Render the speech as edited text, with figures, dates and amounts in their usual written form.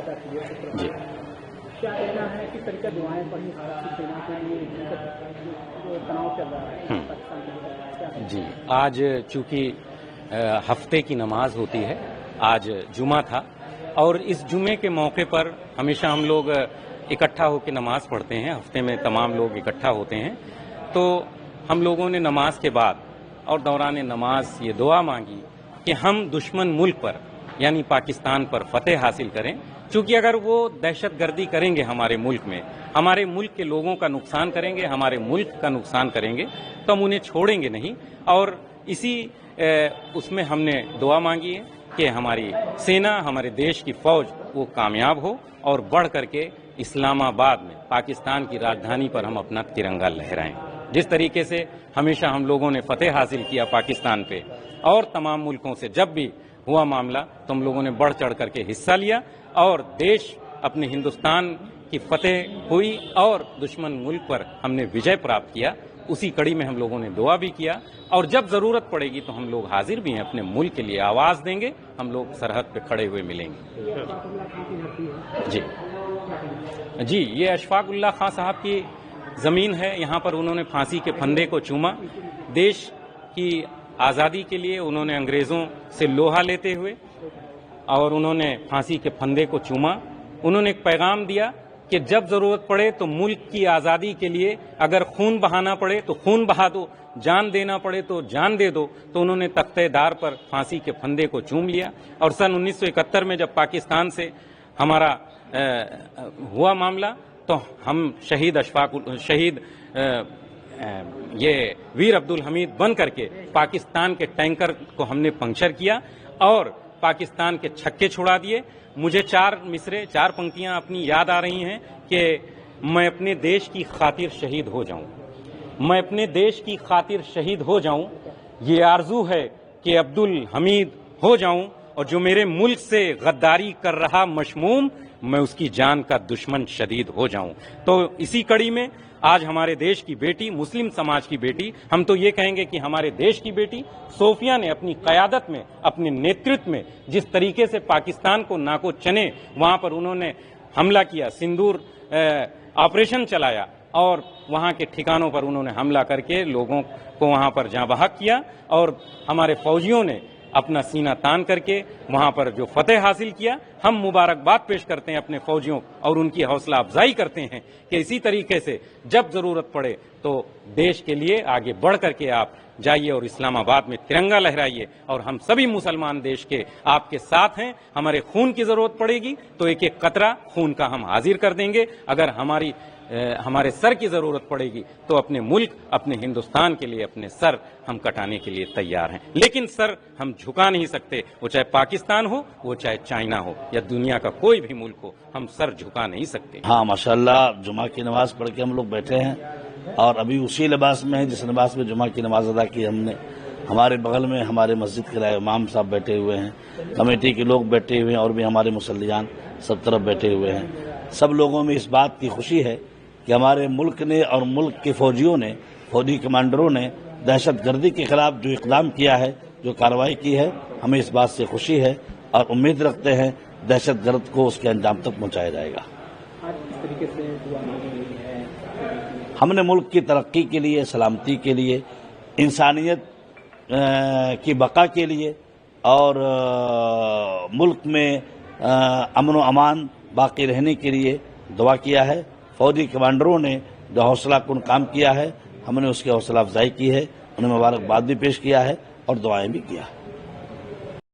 جی کیا کہنا ہے کس طریقے دعائیں پڑھی سینا کے لیے تناؤ چل رہا ہے پاکستان میں؟ جی آج چونکہ ہفتے کی نماز ہوتی ہے، آج جمعہ تھا، اور اس جمعے کے موقع پر ہمیشہ ہم لوگ اکٹھا ہو کے نماز پڑھتے ہیں، ہفتے میں تمام لوگ اکٹھا ہوتے ہیں، تو ہم لوگوں نے نماز کے بعد اور دوران نماز یہ دعا مانگی کہ ہم دشمن ملک پر یعنی پاکستان پر فتح حاصل کریں، چونکہ اگر وہ دہشت گردی کریں گے ہمارے ملک میں، ہمارے ملک کے لوگوں کا نقصان کریں گے، ہمارے ملک کا نقصان کریں گے، تو ہم انہیں چھوڑیں گے نہیں۔ اور اسی اس میں ہم نے دعا مانگی ہے کہ ہماری سینا، ہمارے دیش کی فوج وہ کامیاب ہو اور بڑھ کر کے اسلام آباد میں پاکستان کی راجدھانی پر ہم اپنا ترنگا لہرائیں۔ جس طریقے سے ہمیشہ ہم لوگوں نے فتح حاصل کیا پاکستان پہ اور تمام ملکوں سے جب بھی ہوا معاملہ تو ہم لوگوں نے بڑھ چڑھ کر کے حصہ لیا اور دیش اپنے ہندوستان کی فتح ہوئی اور دشمن ملک پر ہم نے وجے پراپت کیا۔ اسی کڑی میں ہم لوگوں نے دعا بھی کیا اور جب ضرورت پڑے گی تو ہم لوگ حاضر بھی ہیں، اپنے ملک کے لیے آواز دیں گے، ہم لوگ سرحد پہ کھڑے ہوئے ملیں گے۔ جی یہ اشفاق اللہ خان صاحب کی زمین ہے، یہاں پر انہوں نے پھانسی کے پھندے کو چوما، دیش کی آزادی کے لیے انہوں نے انگریزوں سے لوہا لیتے ہوئے اور انہوں نے پھانسی کے پھندے کو چوما۔ انہوں نے ایک پیغام دیا کہ جب ضرورت پڑے تو ملک کی آزادی کے لیے اگر خون بہانا پڑے تو خون بہا دو، جان دینا پڑے تو جان دے دو۔ تو انہوں نے تختہ دار پر پھانسی کے پھندے کو چوم لیا اور سن 1971 میں جب پاکستان سے ہمارا ہوا معاملہ تو ہم شہید یہ ویر عبدالحمید بن کر کے پاکستان کے ٹینکر کو ہم نے پنکچر کیا اور پاکستان کے چھکے چھڑا دیے۔ مجھے چار پنکتیاں اپنی یاد آ رہی ہیں کہ میں اپنے دیش کی خاطر شہید ہو جاؤں، میں اپنے دیش کی خاطر شہید ہو جاؤں، یہ آرزو ہے کہ عبدالحمید ہو جاؤں، اور جو میرے ملک سے غداری کر رہا مشموم، میں اس کی جان کا دشمن شدید ہو جاؤں۔ تو اسی کڑی میں آج ہمارے دیش کی بیٹی، مسلم سماج کی بیٹی، ہم تو یہ کہیں گے کہ ہمارے دیش کی بیٹی صوفیہ نے اپنی قیادت میں، اپنے نیترتو میں جس طریقے سے پاکستان کو ناکو چنے وہاں پر انہوں نے حملہ کیا، سندور آپریشن چلایا اور وہاں کے ٹھکانوں پر انہوں نے حملہ کر کے لوگوں کو وہاں پر جاں بحق کیا، اور ہمارے فوجیوں نے اپنا سینہ تان کر کے وہاں پر جو فتح حاصل کیا، ہم مبارکباد پیش کرتے ہیں اپنے فوجیوں اور ان کی حوصلہ افزائی کرتے ہیں کہ اسی طریقے سے جب ضرورت پڑے تو دیش کے لیے آگے بڑھ کر کے آپ جائیے اور اسلام آباد میں ترنگا لہرائیے، اور ہم سبھی مسلمان دیش کے آپ کے ساتھ ہیں۔ ہمارے خون کی ضرورت پڑے گی تو ایک ایک قطرہ خون کا ہم حاضر کر دیں گے، اگر ہمارے سر کی ضرورت پڑے گی تو اپنے ملک، اپنے ہندوستان کے لیے اپنے سر ہم کٹانے کے لیے تیار ہیں، لیکن سر ہم جھکا نہیں سکتے، وہ چاہے پاکستان ہو، وہ چاہے چائنا ہو یا دنیا کا کوئی بھی ملک ہو، ہم سر جھکا نہیں سکتے۔ ہاں ماشاءاللہ جمعہ کی نماز پڑھ کے ہم لوگ بیٹھے ہیں اور ابھی اسی لباس میں ہیں جس لباس میں جمعہ کی نماز ادا کی ہم نے۔ ہمارے بغل میں ہمارے مسجد کے امام صاحب بیٹھے ہوئے ہیں، کمیٹی کے لوگ بیٹھے ہوئے ہیں، اور بھی ہمارے مسلیان سب طرف بیٹھے ہوئے ہیں۔ سب لوگوں میں اس بات کی خوشی ہے کہ ہمارے ملک نے اور ملک کے فوجیوں نے، فوجی کمانڈروں نے دہشت گردی کے خلاف جو اقدام کیا ہے، جو کارروائی کی ہے، ہمیں اس بات سے خوشی ہے اور امید رکھتے ہیں دہشت گرد کو اس کے انجام تک پہنچایا جائے گا۔ آج کس طریقے سے دعا مانگی ہے؟ ہم نے ملک کی ترقی کے لیے، سلامتی کے لیے، انسانیت کی بقا کے لیے اور ملک میں امن و امان باقی رہنے کے لیے دعا کیا ہے۔ فوجی کمانڈروں نے جو حوصلہ کن کام کیا ہے، ہم نے اس کی حوصلہ افزائی کی ہے، انہیں مبارکباد بھی پیش کیا ہے اور دعائیں بھی کیا ہے۔